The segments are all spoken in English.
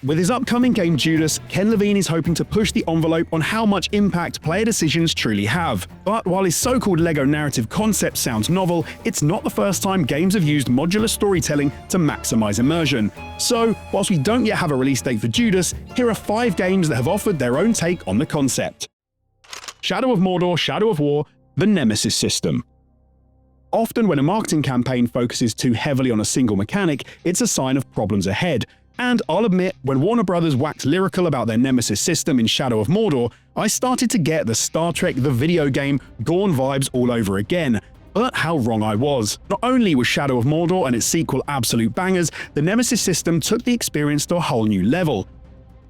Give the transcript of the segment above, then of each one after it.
With his upcoming game Judas, Ken Levine is hoping to push the envelope on how much impact player decisions truly have. But while his so-called LEGO narrative concept sounds novel, it's not the first time games have used modular storytelling to maximize immersion. So, whilst we don't yet have a release date for Judas, here are 5 games that have offered their own take on the concept. Shadow of Mordor, Shadow of War, the Nemesis system. Often when a marketing campaign focuses too heavily on a single mechanic, it's a sign of problems ahead. And I'll admit, when Warner Brothers waxed lyrical about their Nemesis system in Shadow of Mordor, I started to get the Star Trek the video game Gorn vibes all over again. But how wrong I was. Not only was Shadow of Mordor and its sequel absolute bangers, the Nemesis system took the experience to a whole new level.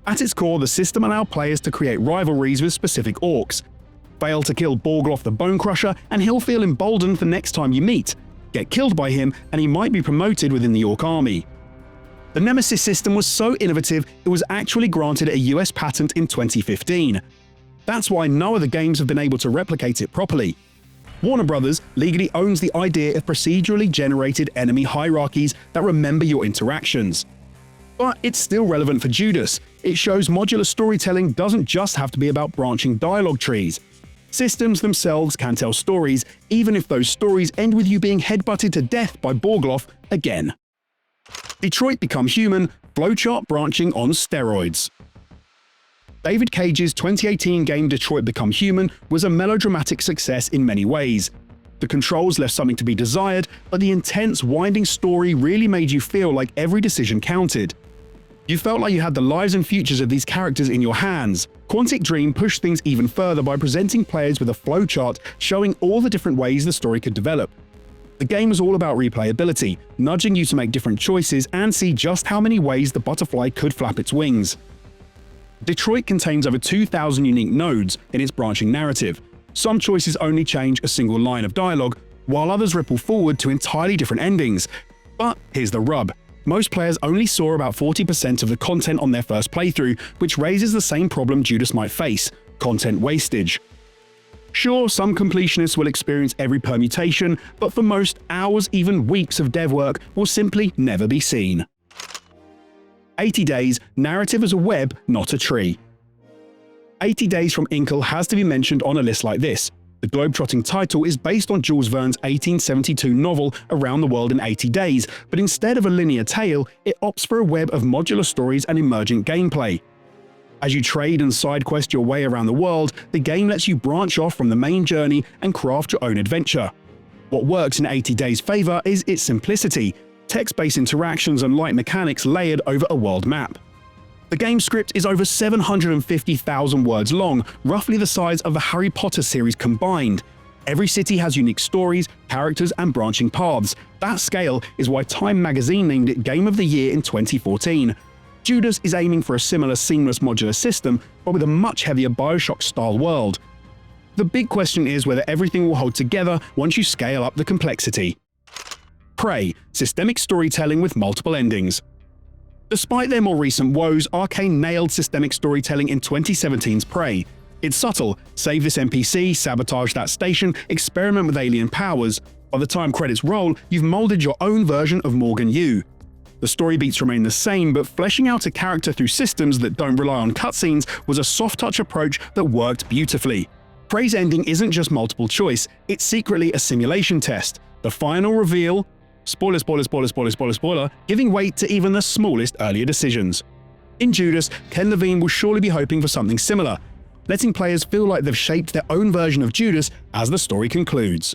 At its core, the system allowed players to create rivalries with specific orcs. Fail to kill Borgloff the Bone Crusher, and he'll feel emboldened the next time you meet. Get killed by him, and he might be promoted within the orc army. The Nemesis system was so innovative, it was actually granted a US patent in 2015. That's why no other games have been able to replicate it properly. Warner Brothers legally owns the idea of procedurally generated enemy hierarchies that remember your interactions. But it's still relevant for Judas. It shows modular storytelling doesn't just have to be about branching dialogue trees. Systems themselves can tell stories, even if those stories end with you being headbutted to death by Borgloff again. Detroit Become Human, flowchart branching on steroids. David Cage's 2018 game Detroit Become Human was a melodramatic success in many ways. The controls left something to be desired, but the intense, winding story really made you feel like every decision counted. You felt like you had the lives and futures of these characters in your hands. Quantic Dream pushed things even further by presenting players with a flowchart showing all the different ways the story could develop. The game was all about replayability, nudging you to make different choices and see just how many ways the butterfly could flap its wings. Detroit contains over 2,000 unique nodes in its branching narrative. Some choices only change a single line of dialogue, while others ripple forward to entirely different endings. But here's the rub. Most players only saw about 40% of the content on their first playthrough, which raises the same problem Judas might face: content wastage. Sure, some completionists will experience every permutation, but for most, hours, even weeks of dev work will simply never be seen. 80 Days, narrative as a web, not a tree. 80 Days from Inkle has to be mentioned on a list like this. The globetrotting title is based on Jules Verne's 1872 novel Around the World in 80 Days, but instead of a linear tale, it opts for a web of modular stories and emergent gameplay. As you trade and side quest your way around the world, the game lets you branch off from the main journey and craft your own adventure. What works in 80 Days' favor is its simplicity, text-based interactions and light mechanics layered over a world map. The game script is over 750,000 words long, roughly the size of the Harry Potter series combined. Every city has unique stories, characters, and branching paths. That scale is why Time magazine named it Game of the Year in 2014. Judas is aiming for a similar seamless modular system, but with a much heavier Bioshock-style world. The big question is whether everything will hold together once you scale up the complexity. Prey, systemic storytelling with multiple endings. Despite their more recent woes, Arcane nailed systemic storytelling in 2017's Prey. It's subtle: save this NPC, sabotage that station, experiment with alien powers. By the time credits roll, you've molded your own version of Morgan Yu. The story beats remain the same, but fleshing out a character through systems that don't rely on cutscenes was a soft-touch approach that worked beautifully. Prey's ending isn't just multiple choice, it's secretly a simulation test. The final reveal— spoiler, giving weight to even the smallest earlier decisions. In Judas, Ken Levine will surely be hoping for something similar, letting players feel like they've shaped their own version of Judas as the story concludes.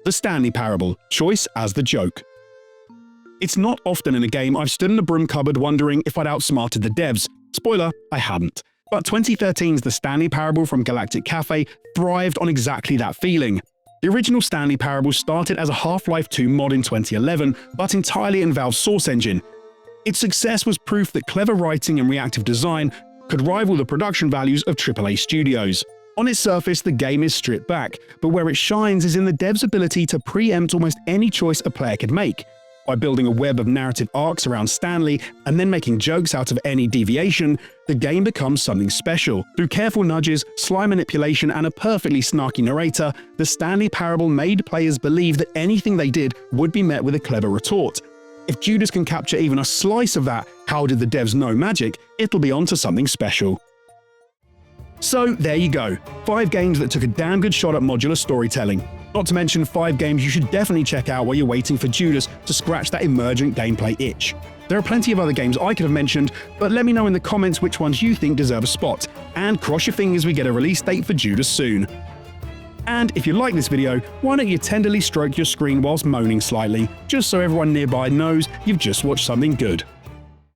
The Stanley Parable, choice as the joke. It's not often in a game I've stood in a broom cupboard wondering if I'd outsmarted the devs. Spoiler, I hadn't. But 2013's The Stanley Parable from Galactic Cafe thrived on exactly that feeling. The original Stanley Parable started as a Half-Life 2 mod in 2011, but entirely in Valve's Source engine. Its success was proof that clever writing and reactive design could rival the production values of AAA studios. On its surface, the game is stripped back, but where it shines is in the devs' ability to preempt almost any choice a player could make. By building a web of narrative arcs around Stanley and then making jokes out of any deviation, the game becomes something special. Through careful nudges, sly manipulation, and a perfectly snarky narrator, the Stanley Parable made players believe that anything they did would be met with a clever retort. If Judas can capture even a slice of that "how did the devs know" magic, it'll be on to something special. So there you go, 5 games that took a damn good shot at modular storytelling. Not to mention 5 games you should definitely check out while you're waiting for Judas to scratch that emergent gameplay itch. There are plenty of other games I could have mentioned, but let me know in the comments which ones you think deserve a spot, and cross your fingers we get a release date for Judas soon. And if you like this video, why don't you tenderly stroke your screen whilst moaning slightly, just so everyone nearby knows you've just watched something good.